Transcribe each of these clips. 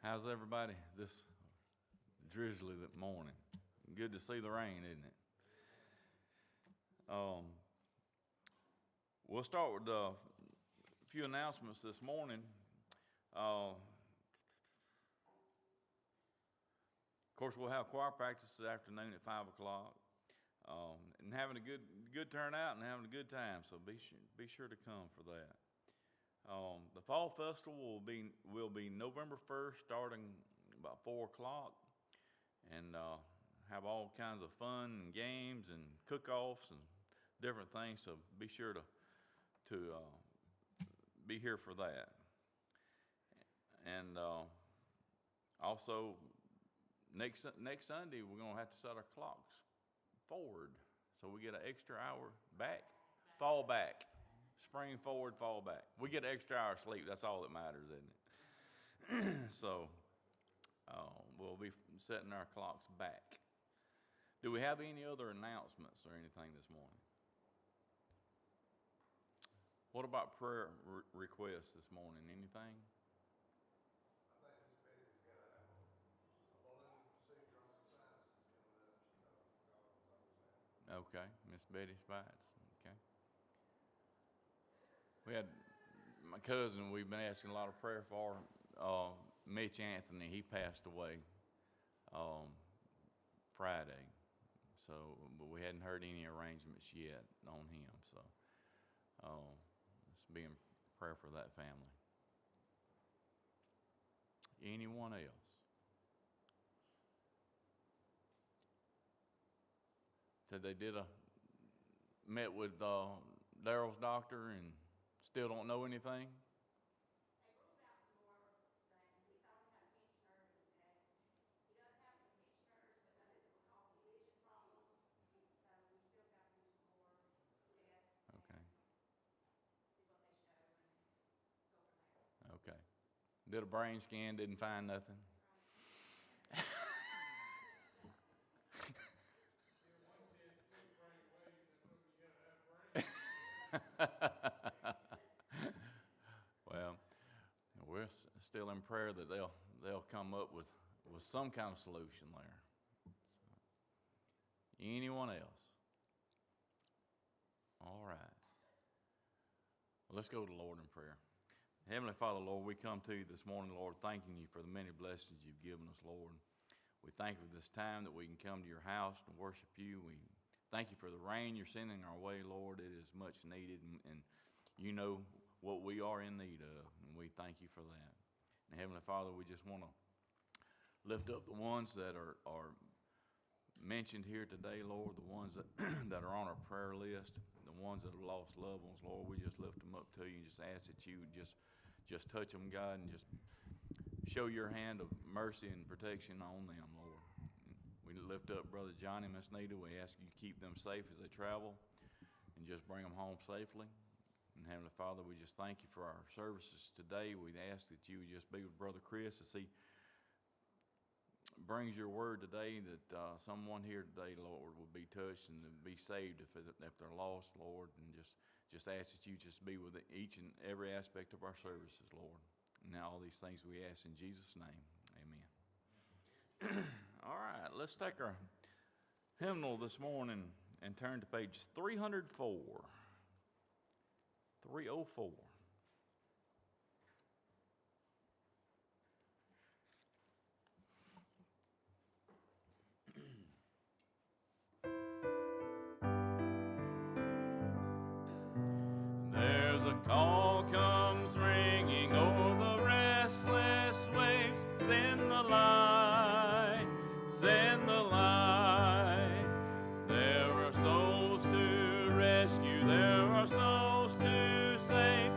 How's everybody this drizzly morning? Good to see the rain, isn't it? We'll start with a few announcements this morning. Of course, we'll have choir practice this afternoon at 5 o'clock, and having a good turnout and having a good time. So be sure to come for that. The fall festival will be November 1st, starting about 4 o'clock, and have all kinds of fun and games and cook-offs and different things. So be sure to be here for that. And also next Sunday we're gonna have to set our clocks forward, so we get an extra hour back. Fall back. Spring forward, fall back. We get an extra hour of sleep. That's all that matters, isn't it? So we'll be setting our clocks back. Do we have any other announcements or anything this morning? What about prayer requests this morning? Anything? I think Miss Betty's got a balloon procedure on her sinuses coming up. She told us. Okay, Miss Betty Spites. Okay. We had my cousin. We've been asking a lot of prayer for. Mitch Anthony. He passed away Friday. So, but we hadn't heard any arrangements yet on him. So, let's be in prayer for that family. Anyone else? Said they met with Daryl's doctor and still don't know anything. They ruled out some more things. He thought he had a pinched nerve in his neck. He does have some pinched nerves, but nothing that will cause his vision problems. So we still got to do some more tests Okay. and see what they show and go from there. Okay. Did a brain scan, didn't find nothing. Well, we're still in prayer that they'll come up with some kind of solution there. So, anyone else? All right. Well, let's go to the Lord in prayer. Heavenly Father, Lord, we come to you this morning, Lord, thanking you for the many blessings you've given us, Lord. We thank you for this time that we can come to your house and worship you. We thank you for the rain you're sending our way, Lord. It is much needed, and you know what we are in need of, and we thank you for that. And Heavenly Father, we just want to lift up the ones that are mentioned here today, Lord, the ones that, that are on our prayer list, the ones that have lost loved ones, Lord. We just lift them up to you and just ask that you would just touch them, God, and just show your hand of mercy and protection on them, Lord. We lift up Brother Johnny and Miss Nita. We ask you to keep them safe as they travel and just bring them home safely. And Heavenly Father, we just thank you for our services today. We ask that you would just be with Brother Chris as he brings your word today, that someone here today, Lord, will be touched and be saved if they're lost, Lord. And just ask that you just be with each and every aspect of our services, Lord. And now all these things we ask in Jesus' name. Amen. All right, let's take our hymnal this morning and turn to page 304. 304. There's a call comes ringing o'er the restless waves. Send the light, send the light. There are souls to rescue, there are souls to save.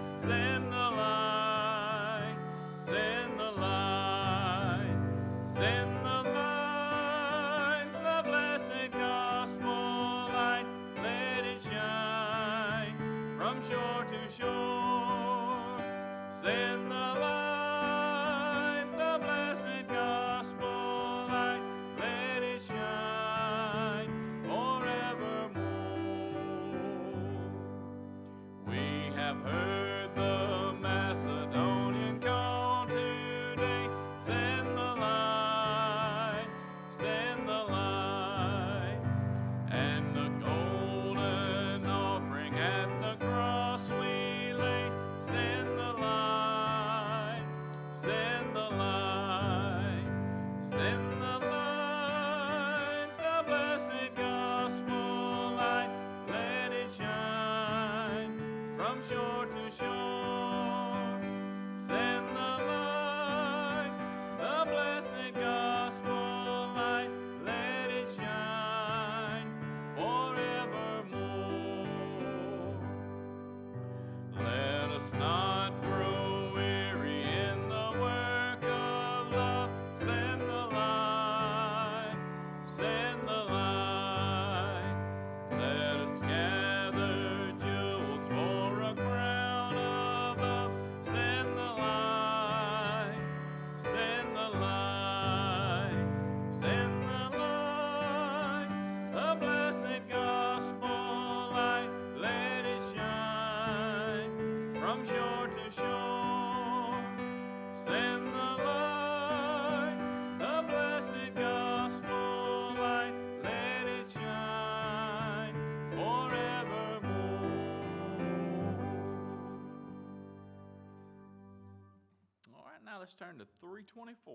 Right now, let's turn to 324.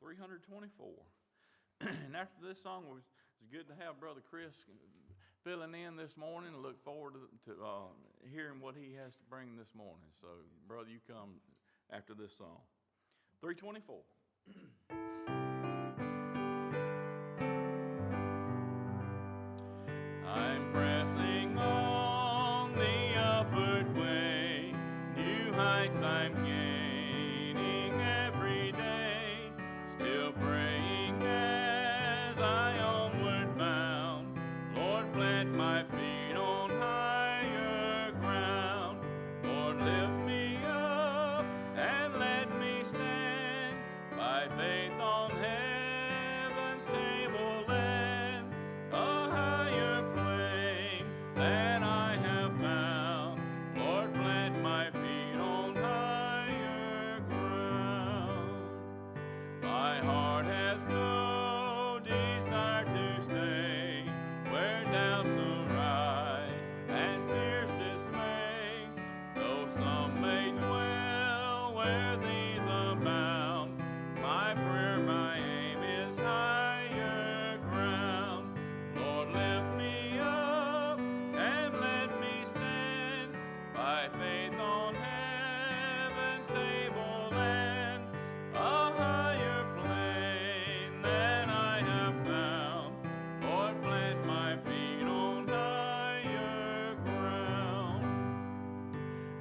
324. And after this song, it's good to have Brother Chris filling in this morning. I look forward to hearing what he has to bring this morning. So, brother, you come after this song. 324. I'm pressing on the upward way, new heights I'm gaining every day, still praying as I onward bound. Lord, plant my feet on higher ground. Lord, lift me up and let me stand by faith on heaven's table land, a higher plane than I have found. Lord, plant my feet on higher ground. My heart has no desire to stay where doubts arise and fears dismay, though some may dwell where these abound. My prayer, my aim is higher ground. Lord, lift me up and let me stand by faith on heaven's table land, a higher plane than I have found. Lord, plant my feet on higher ground.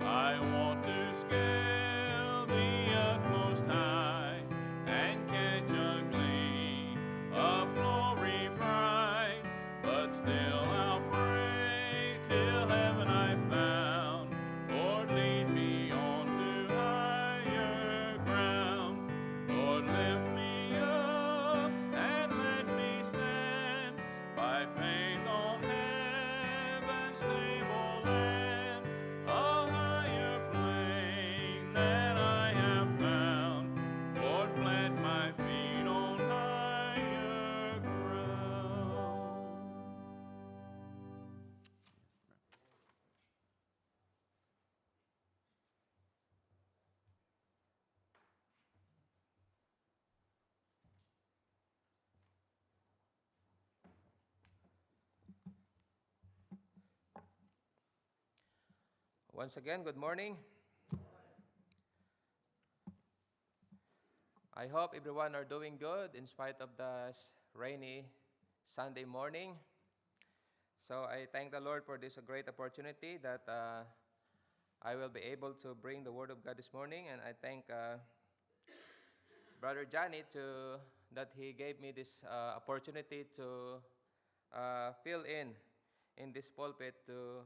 I want to scale the utmost high and catch a gleam of glory bright, but still I'll pray till heaven I found. Lord, lead me on to higher ground. Lord, lift me up and let me stand by faith on heaven's table land, a higher plane than I have found. Lord, plant my feet on higher ground. Once again, good morning. I hope everyone are doing good in spite of the rainy Sunday morning. So I thank the Lord for this great opportunity that I will be able to bring the Word of God this morning, and I thank Brother Johnny that he gave me this opportunity to fill in this pulpit to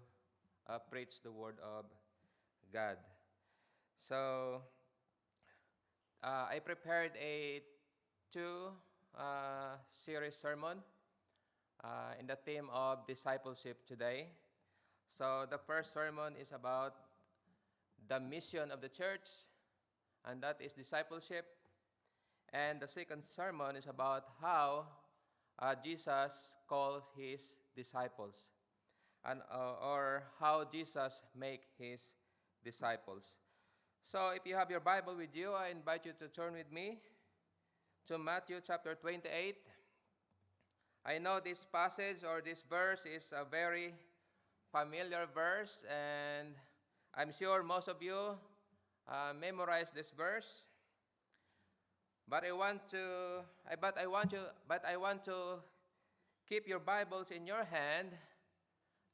preach the Word of God. So I prepared a two-series sermon in the theme of discipleship today. So the first sermon is about the mission of the church, and that is discipleship. And the second sermon is about how Jesus calls his disciples, and or how Jesus make his disciples. So if you have your Bible with you, I invite you to turn with me to Matthew chapter 28. I know this passage or this verse is a very familiar verse, and I'm sure most of you memorize this verse. But I want to keep your Bibles in your hand,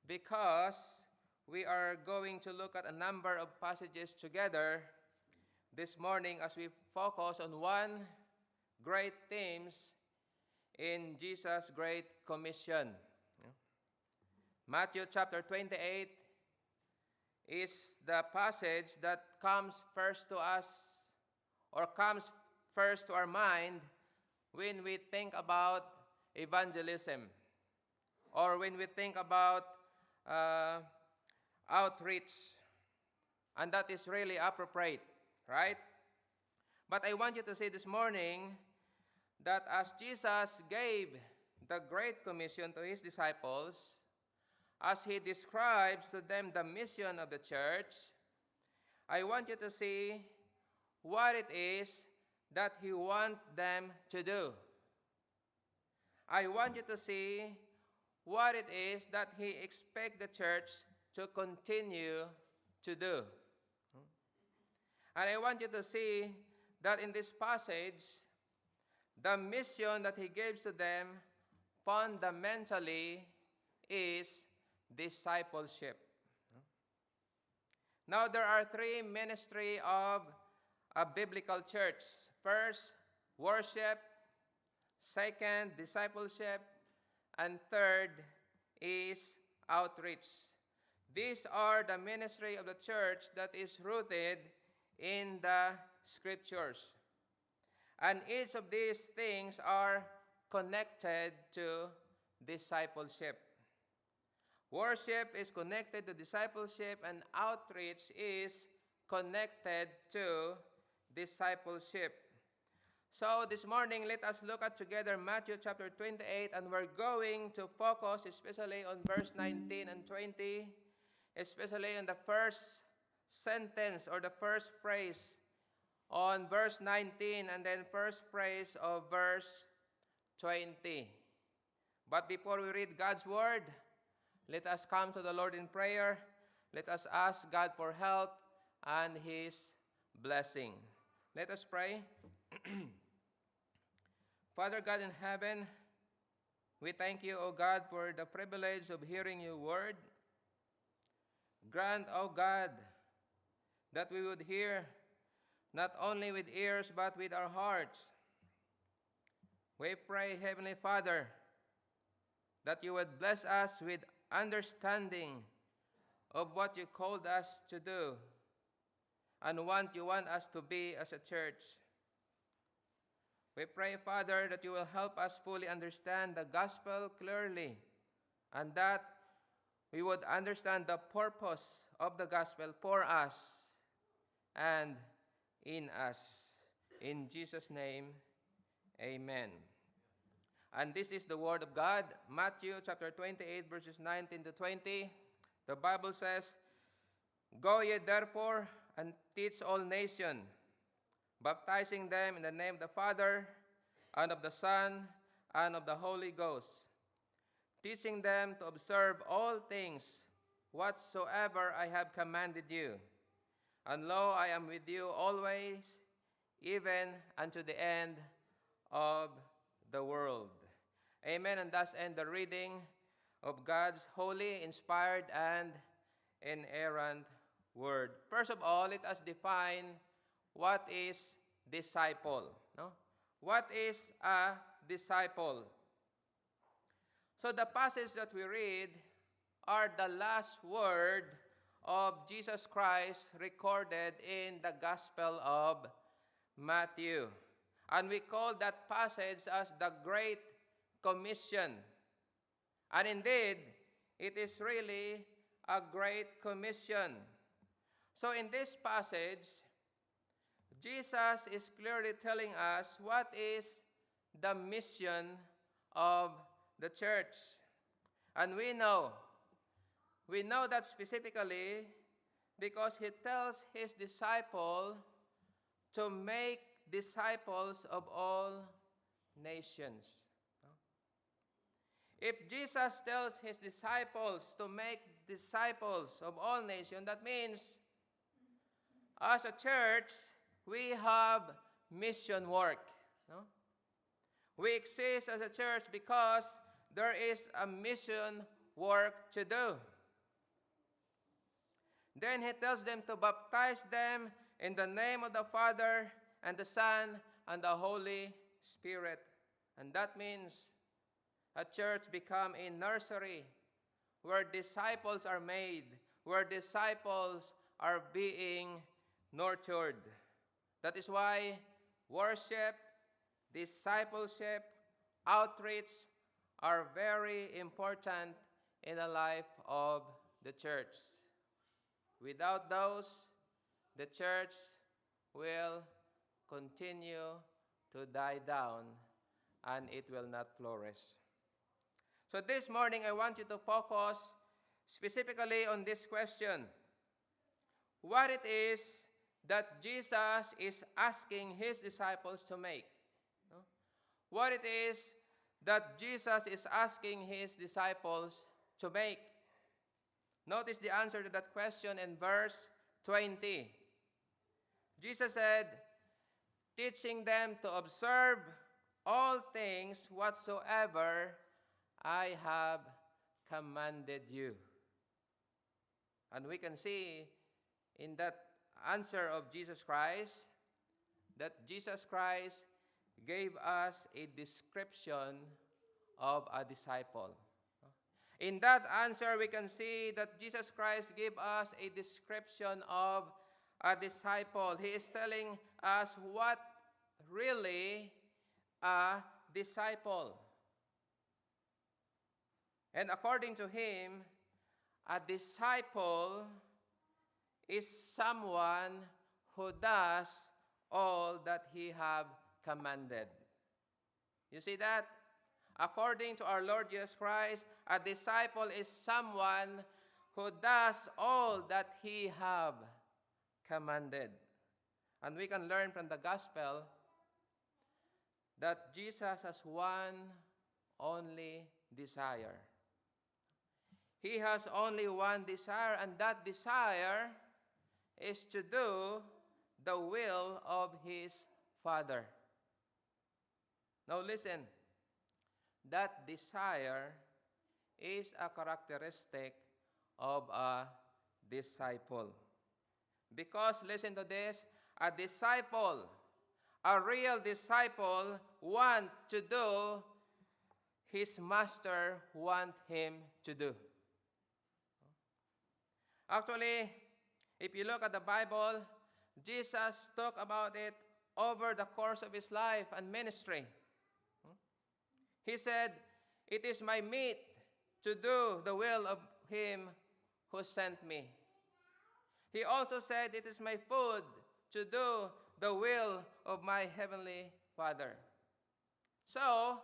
because we are going to look at a number of passages together this morning as we focus on one great themes in Jesus' Great Commission. Matthew chapter 28 is the passage that comes first to us, or comes first to our mind when we think about evangelism, or when we think about outreach, and that is really appropriate, right? But I want you to see this morning that as Jesus gave the Great Commission to his disciples, as he describes to them the mission of the church, I want you to see what it is that He wants them to do. I want you to see what it is that He expects the church to continue to do. And I want you to see that in this passage, the mission that He gives to them fundamentally is discipleship. Now, there are three ministries of a biblical church. First, worship. Second, discipleship. And third is outreach. These are the ministry of the church that is rooted in the Scriptures. And each of these things are connected to discipleship. Worship is connected to discipleship, and outreach is connected to discipleship. So this morning, let us look at together Matthew chapter 28, and we're going to focus especially on verse 19 and 20, especially on the first sentence or the first phrase on verse 19 and then first phrase of verse 20. But before we read God's word, let us come to the Lord in prayer. Let us ask God for help and His blessing. Let us pray. Father God in heaven, we thank you, O God, for the privilege of hearing your word. Grant, O God, that we would hear not only with ears but with our hearts. We pray, Heavenly Father, that you would bless us with understanding of what you called us to do and what you want us to be as a church. We pray, Father, that you will help us fully understand the gospel clearly and that we would understand the purpose of the gospel for us and in us. In Jesus' name, amen. And this is the word of God, Matthew chapter 28, verses 19 to 20. The Bible says, "Go ye therefore and teach all nations, baptizing them in the name of the Father, and of the Son, and of the Holy Ghost, teaching them to observe all things whatsoever I have commanded you. And lo, I am with you always, even unto the end of the world." Amen. And thus end the reading of God's holy, inspired, and inerrant word. First of all, let us define what is disciple. No? What is a disciple? So the passage that we read are the last word of Jesus Christ recorded in the Gospel of Matthew. And we call that passage as the Great Commission. And indeed, it is really a great commission. So in this passage, Jesus is clearly telling us what is the mission of the church. And we know that specifically because he tells his disciple to make disciples of all nations. If Jesus tells his disciples to make disciples of all nations, that means as a church, we have mission work. No? We exist as a church because there is a mission work to do. Then he tells them to baptize them in the name of the Father and the Son and the Holy Spirit. And that means a church become a nursery where disciples are made, where disciples are being nurtured. That is why worship, discipleship, outreach are very important in the life of the church. Without those, the church will continue to die down and it will not flourish. So this morning, I want you to focus specifically on this question: what it is that Jesus is asking his disciples to make. No? What it is that Jesus is asking his disciples to make. Notice the answer to that question in verse 20. Jesus said, teaching them to observe all things whatsoever I have commanded you. And we can see in that answer of Jesus Christ that Jesus Christ gave us a description of a disciple. In that answer, we can see that Jesus Christ gave us a description of a disciple. He is telling us what really a disciple. And according to him, a disciple is someone who does all that he have commanded. You see that? According to our Lord Jesus Christ, a disciple is someone who does all that he have commanded. And we can learn from the gospel that Jesus has one only desire. He has only one desire, and that desire is to do the will of his Father. Now listen, that desire is a characteristic of a disciple. Because, listen to this, a disciple, a real disciple, want to do his master want him to do. Actually, if you look at the Bible, Jesus talked about it over the course of his life and ministry. He said, it is my meat to do the will of him who sent me. He also said, it is my food to do the will of my heavenly Father. So,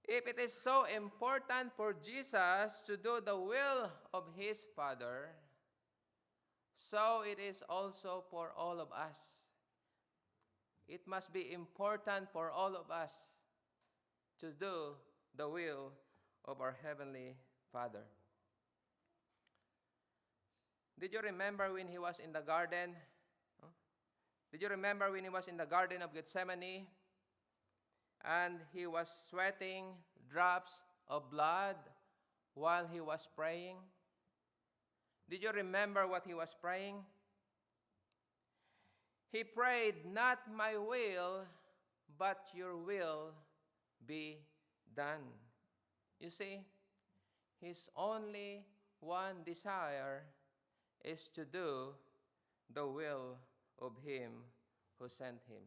if it is so important for Jesus to do the will of his Father, so it is also for all of us. It must be important for all of us to do the will of our Heavenly Father. Did you remember when he was in the garden? Did you remember when he was in the Garden of Gethsemane and he was sweating drops of blood while he was praying? Did you remember what he was praying? He prayed, not my will, but your will be done. You see, his only one desire is to do the will of him who sent him.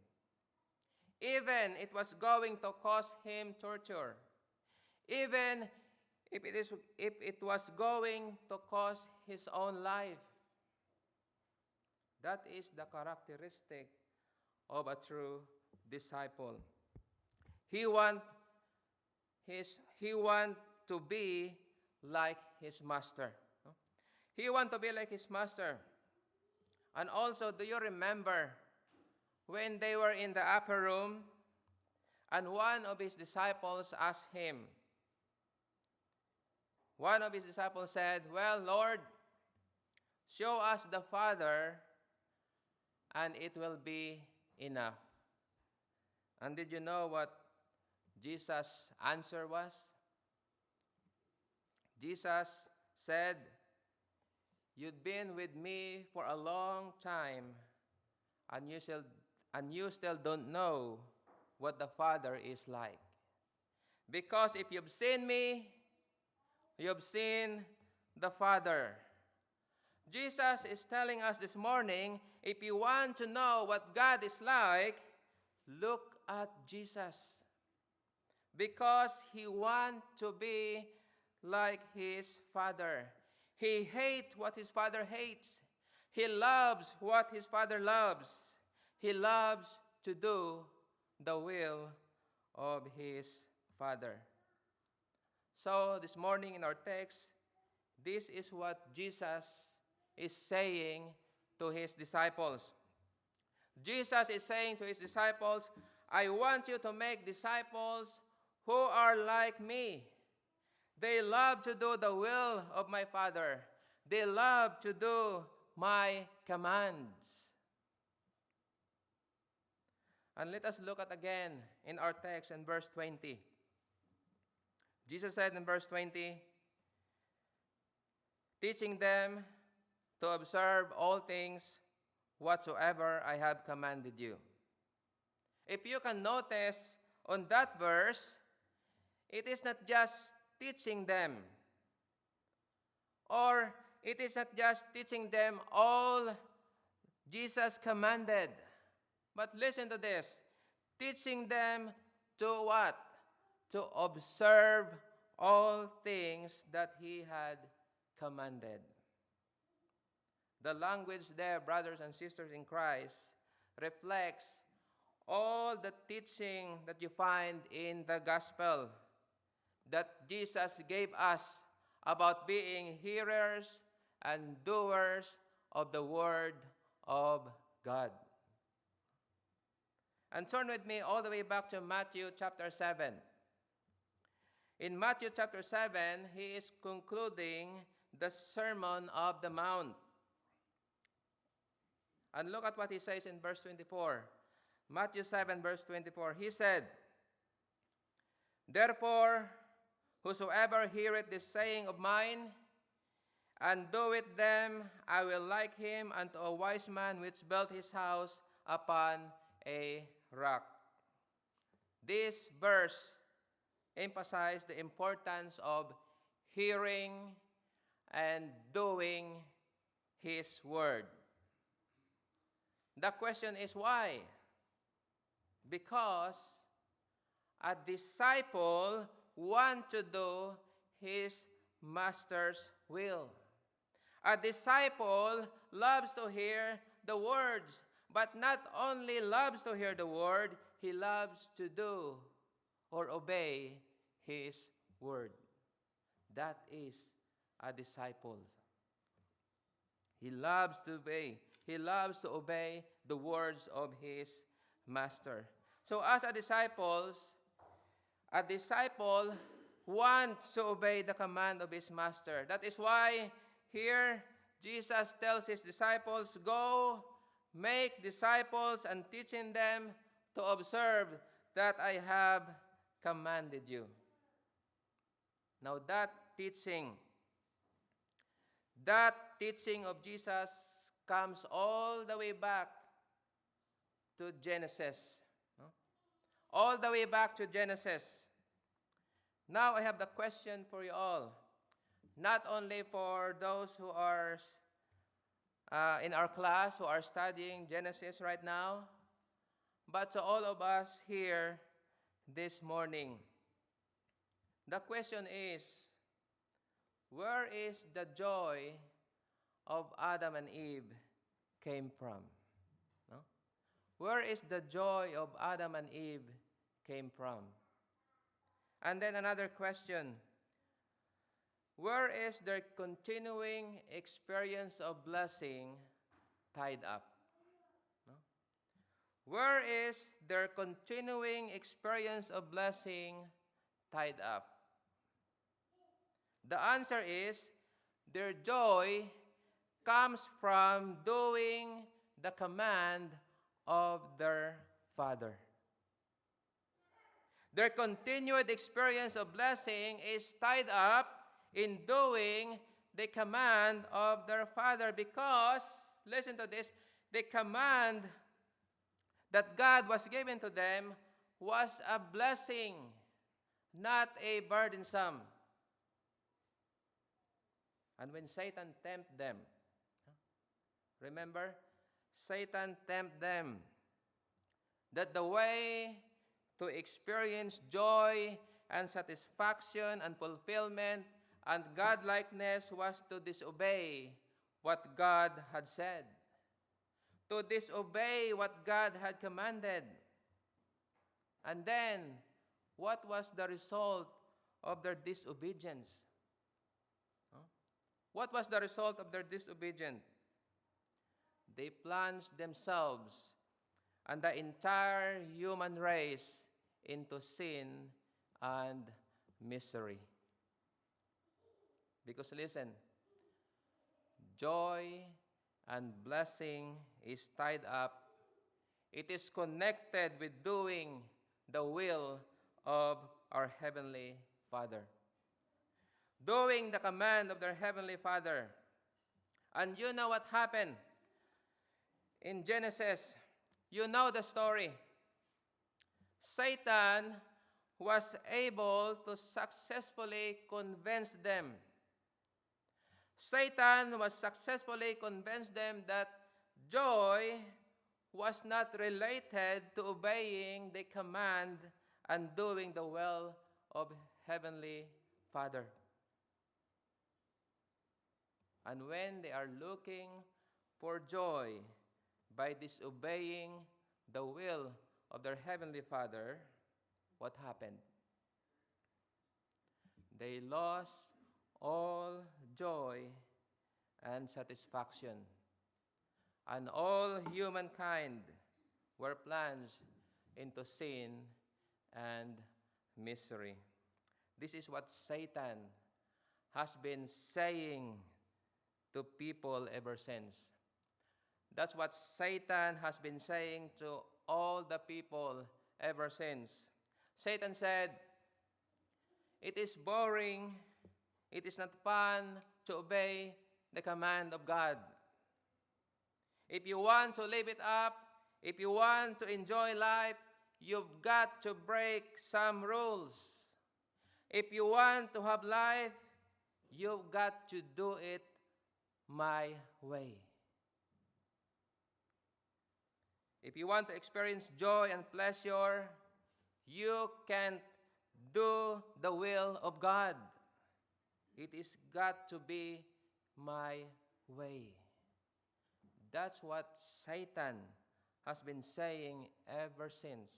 Even it was going to cause him torture. Even if it was going to cause his own life. That is the characteristic of a true disciple. He want to be like his master. He want to be like his master. And also, do you remember when they were in the upper room and one of his disciples asked him, one of his disciples said, well, Lord, show us the Father and it will be enough. And did you know what Jesus' answer was? Jesus said, you've been with me for a long time, and you still don't know what the Father is like. Because if you've seen me, you've seen the Father. Jesus is telling us this morning, if you want to know what God is like, look at Jesus. Because he wants to be like his Father. He hates what his Father hates. He loves what his Father loves. He loves to do the will of his Father. So this morning in our text, this is what Jesus is saying to his disciples. Jesus is saying to his disciples, I want you to make disciples who are like me. They love to do the will of my Father. They love to do my commands. And let us look at again in our text in verse 20. Jesus said in verse 20, teaching them to observe all things whatsoever I have commanded you. If you can notice on that verse, it is not just teaching them, or it is not just teaching them all Jesus commanded. But listen to this, teaching them to what? To observe all things that he had commanded. The language there, brothers and sisters in Christ, reflects all the teaching that you find in the gospel that Jesus gave us about being hearers and doers of the word of God. And turn with me all the way back to Matthew chapter 7. In Matthew chapter 7, he is concluding the Sermon of the Mount. And look at what he says in verse 24. Matthew 7, verse 24. He said, therefore, whosoever heareth this saying of mine, and doeth them, I will like him unto a wise man which built his house upon a rock. This verse emphasizes the importance of hearing and doing his word. The question is why? Because a disciple wants to do his master's will. A disciple loves to hear the words, but not only loves to hear the word, he loves to do or obey his word. That is a disciple. He loves to obey. He loves to obey the words of his master. So as a disciple wants to obey the command of his master. That is why here Jesus tells his disciples, go, make disciples and teaching them to observe that I have commanded you. Now that teaching of Jesus comes all the way back to Genesis. No? All the way back to Genesis. Now I have the question for you all. Not only for those who are in our class who are studying Genesis right now, but to all of us here this morning. The question is, where is the joy of Adam and Eve came from? No? Where is the joy of Adam and Eve came from? And then another question, where is their continuing experience of blessing tied up? No? Where is their continuing experience of blessing tied up? The answer is, their joy comes from doing the command of their Father. Their continued experience of blessing is tied up in doing the command of their Father because, listen to this, the command that God was given to them was a blessing, not a burdensome. And when Satan tempted them, remember, Satan tempted them that the way to experience joy and satisfaction and fulfillment and godlikeness was to disobey what God had said, to disobey what God had commanded. And then, what was the result of their disobedience? What was the result of their disobedience? they plunged themselves and the entire human race into sin and misery. Because listen, joy and blessing is tied up. It is connected with doing the will of our Heavenly Father. Doing the command of their Heavenly Father. And you know what happened in Genesis? You know the story. Satan was able to successfully convince them. Satan was successfully convinced them that joy was not related to obeying the command and doing the will of Heavenly Father. And when they are looking for joy by disobeying the will of their Heavenly Father, what happened? They lost all joy and satisfaction, and all humankind were plunged into sin and misery. This is what Satan has been saying to people ever since. That's what Satan has been saying to all the people ever since. Satan said, "It is boring, it is not fun to obey the command of God. If you want to live it up, if you want to enjoy life, you've got to break some rules. If you want to have life, you've got to do it my way. If you want to experience joy and pleasure, you can't do the will of God. It is got to be my way." That's what Satan has been saying ever since.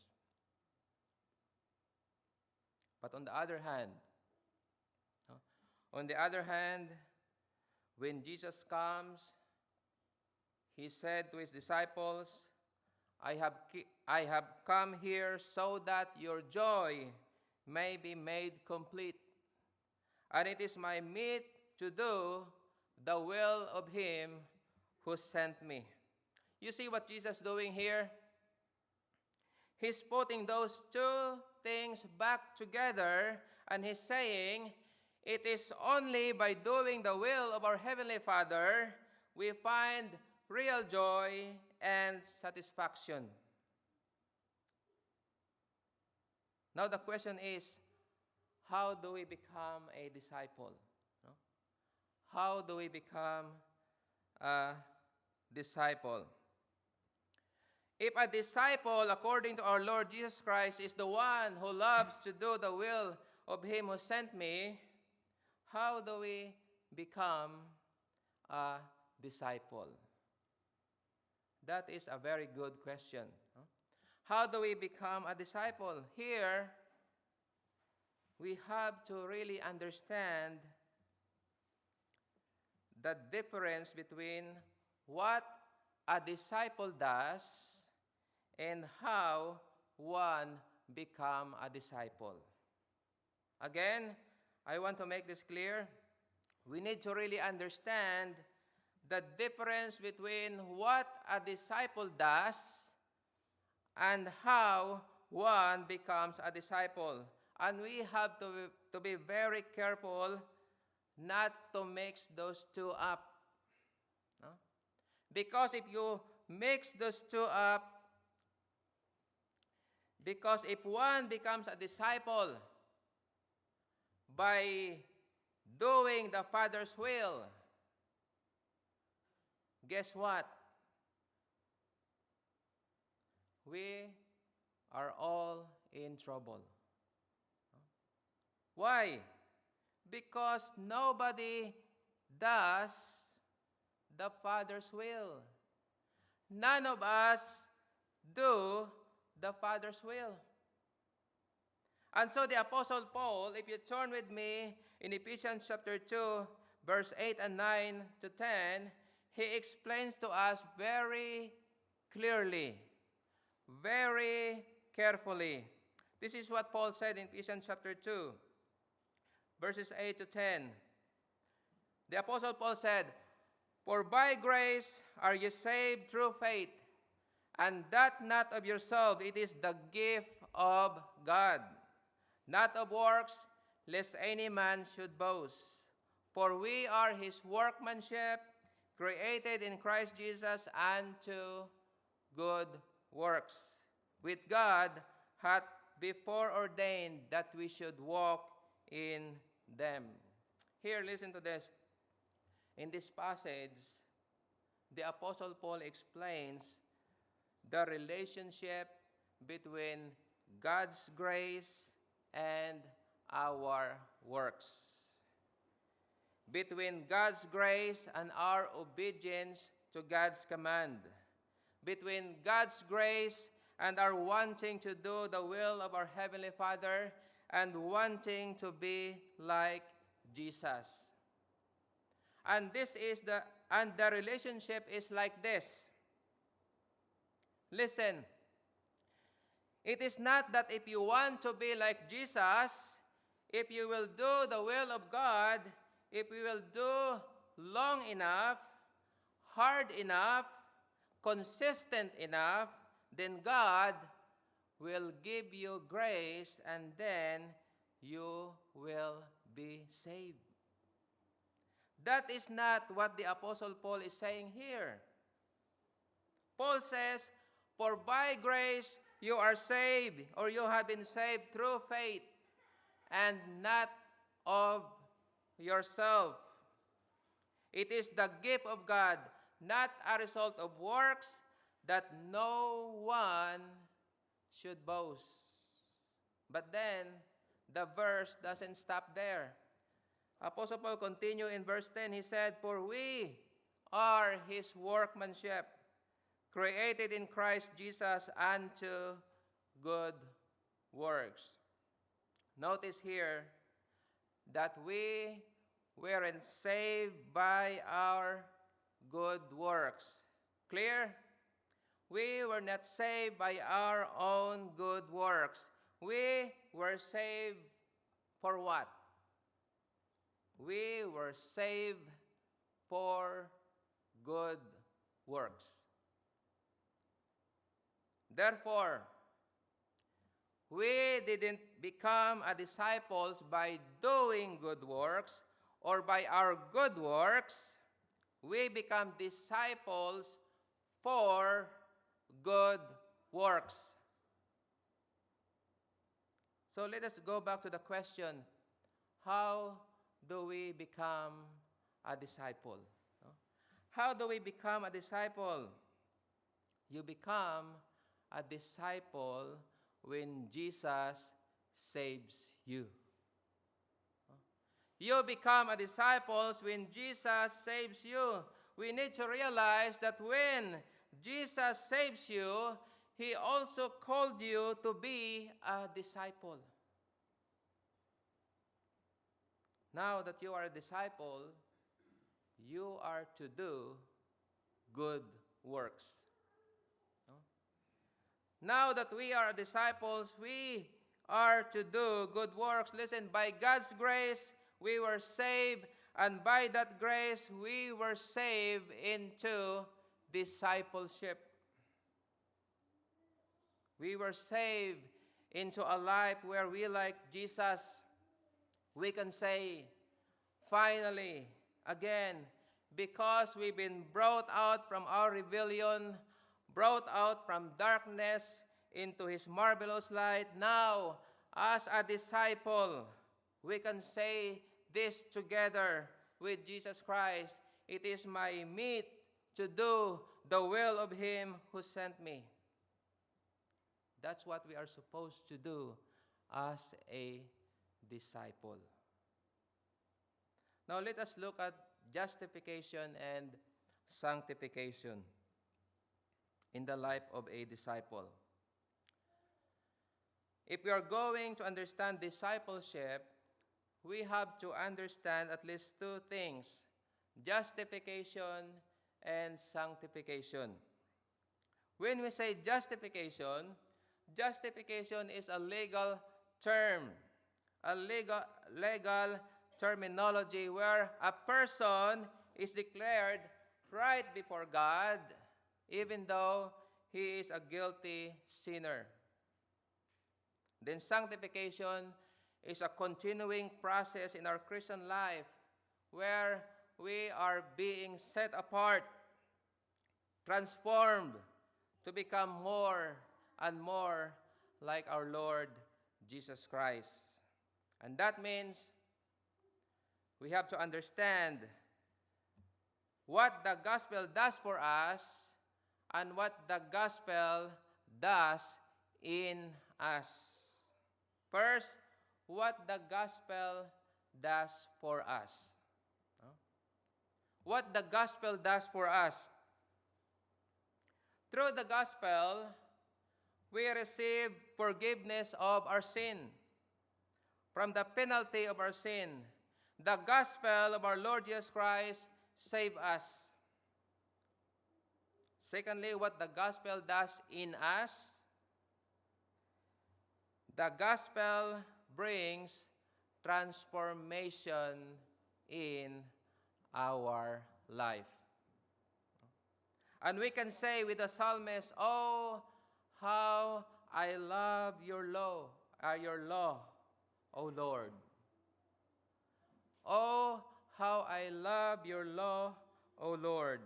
But on the other hand, when Jesus comes, he said to his disciples, I have come here so that your joy may be made complete. And it is my meat to do the will of him who sent me. You see what Jesus is doing here? He's putting those two things back together, and he's saying, it is only by doing the will of our Heavenly Father we find real joy and satisfaction. Now the question is, how do we become a disciple? No? How do we become a disciple? If a disciple, according to our Lord Jesus Christ, is the one who loves to do the will of him who sent me, how do we become a disciple? That is a very good question. How do we become a disciple? Here, we have to really understand the difference between what a disciple does and how one become a disciple. Again, I want to make this clear. We need to really understand the difference between what a disciple does and how one becomes a disciple. And we have to be very careful not to mix those two up. No? Because if you mix those two up, because if one becomes a disciple by doing the Father's will, guess what? We are all in trouble. Why? Because nobody does the Father's will. None of us do the Father's will. And so the Apostle Paul, if you turn with me in Ephesians chapter 2, verse 8 and 9 to 10, he explains to us very clearly, very carefully. This is what Paul said in Ephesians chapter 2, verses 8 to 10. The Apostle Paul said, "For by grace are ye saved through faith, and that not of yourself, it is the gift of God, not of works, lest any man should boast. For we are his workmanship, created in Christ Jesus unto good works, which God hath before ordained that we should walk in them." Here, listen to this. In this passage, the Apostle Paul explains the relationship between God's grace and our works, between God's grace and our obedience to God's command, between God's grace and our wanting to do the will of our Heavenly Father and wanting to be like Jesus. And the relationship is like this. Listen, it is not that if you want to be like Jesus, if you will do the will of God, if you will do long enough, hard enough, consistent enough, then God will give you grace and then you will be saved. That is not what the Apostle Paul is saying here. Paul says, "For by grace you are saved," or you have been saved through faith, and not of yourself. It is the gift of God, not a result of works, that no one should boast. But then, the verse doesn't stop there. Apostle Paul continued in verse 10. He said, "For we are his workmanship, created in Christ Jesus unto good works." Notice here that we weren't saved by our good works. Clear? We were not saved by our own good works. We were saved for what? We were saved for good works. Therefore, we didn't become a disciples by doing good works or by our good works. We become disciples for good works. So let us go back to the question, how do we become a disciple? How do we become a disciple? You become a disciple when Jesus saves you. You become a disciple when Jesus saves you. We need to realize that when Jesus saves you, he also called you to be a disciple. Now that you are a disciple, you are to do good works. Now that we are disciples, we are to do good works. Listen, by God's grace, we were saved, and by that grace, we were saved into discipleship. We were saved into a life where we, like Jesus, we can say, finally, again, because we've been brought out from our rebellion, brought out from darkness into his marvelous light, now, as a disciple, we can say this together with Jesus Christ: "It is my meat to do the will of him who sent me." That's what we are supposed to do as a disciple. Now let us look at justification and sanctification in the life of a disciple. If we are going to understand discipleship, we have to understand at least two things: justification and sanctification. When we say justification, justification is a legal term, a legal terminology where a person is declared right before God even though he is a guilty sinner. Then sanctification is a continuing process in our Christian life where we are being set apart, transformed to become more and more like our Lord Jesus Christ. And that means we have to understand what the gospel does for us and what the gospel does in us. First, what the gospel does for us. What the gospel does for us. Through the gospel, we receive forgiveness of our sin from the penalty of our sin. The gospel of our Lord Jesus Christ save us. Secondly, what the gospel does in us. The gospel brings transformation in our life. And we can say with the psalmist, "Oh, how I love your law, O Lord. Oh, how I love your law, O Lord."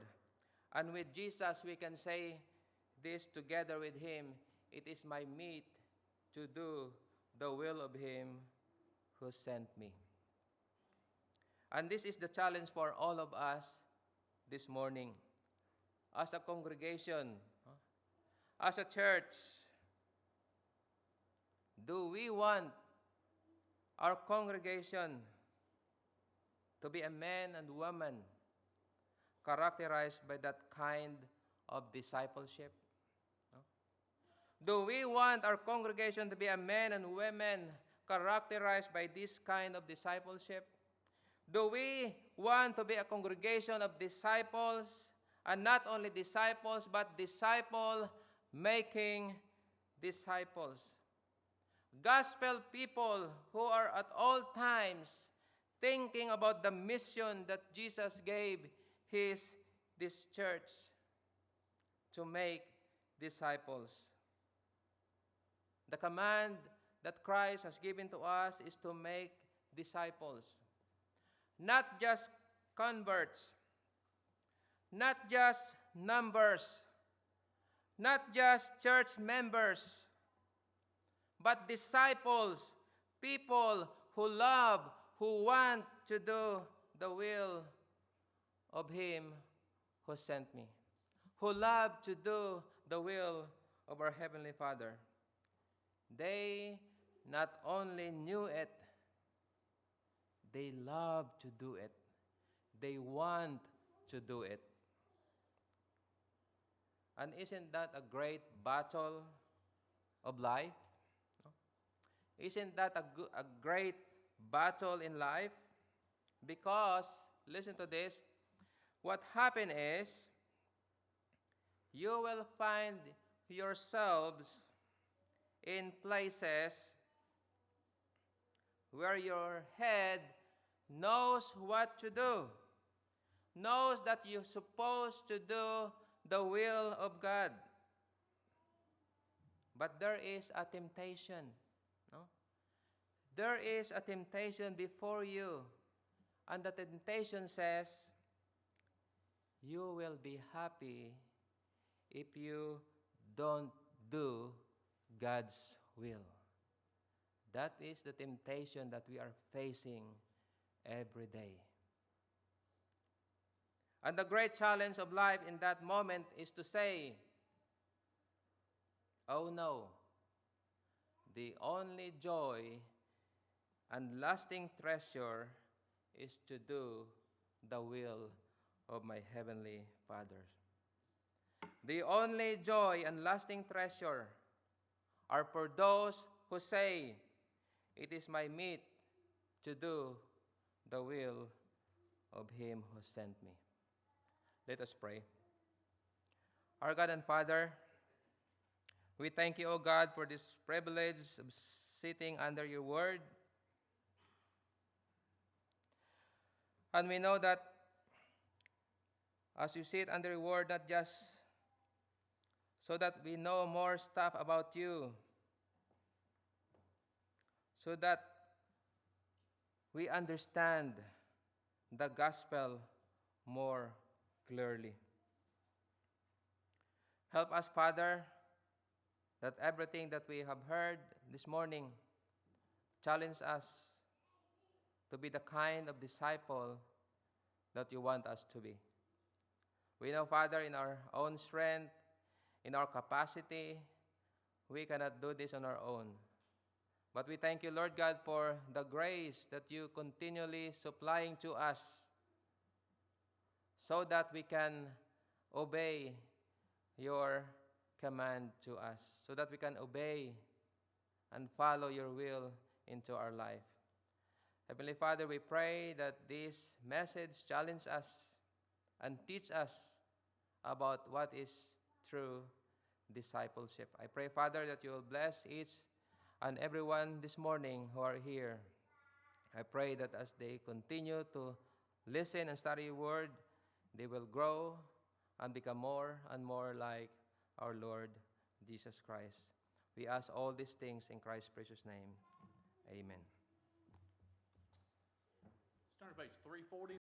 And with Jesus, we can say this together with him, "It is my meat to do the will of him who sent me." And this is the challenge for all of us this morning. As a congregation, as a church, do we want our congregation to be a man and woman characterized by that kind of discipleship? Do we want our congregation to be a men and women characterized by this kind of discipleship? Do we want to be a congregation of disciples, and not only disciples, but disciple-making disciples? Gospel people who are at all times thinking about the mission that Jesus gave this church to make disciples. The command that Christ has given to us is to make disciples. Not just converts, not just numbers, not just church members, but disciples, people who love, who want to do the will of him who sent me, who love to do the will of our Heavenly Father. They not only knew it, they love to do it. They want to do it. And isn't that a great battle of life? Isn't that a great battle in life? Because, listen to this, what happened is, you will find yourselves in places where your head knows what to do, knows that you're supposed to do the will of God. But there is a temptation, no? There is a temptation before you, and the temptation says, you will be happy if you don't do God's will. That is the temptation that we are facing every day. And the great challenge of life in that moment is to say, oh no, the only joy and lasting treasure is to do the will of my Heavenly Father. The only joy and lasting treasure are for those who say, it is my meat to do the will of him who sent me. Let us pray. Our God and Father, we thank you, O God, for this privilege of sitting under your word. And we know that as you sit under your word, not just so that we know more stuff about you, so that we understand the gospel more clearly. Help us, Father, that everything that we have heard this morning challenge us to be the kind of disciple that you want us to be. We know, Father, in our own strength, in our capacity, we cannot do this on our own. But we thank you, Lord God, for the grace that you continually supplying to us so that we can obey your command to us, so that we can obey and follow your will into our life. Heavenly Father, we pray that this message challenge us and teach us about what is true discipleship. I pray, Father, that you will bless each and everyone this morning who are here. I pray that as they continue to listen and study your word, they will grow and become more and more like our Lord Jesus Christ. We ask all these things in Christ's precious name. Amen. Turn to page 340.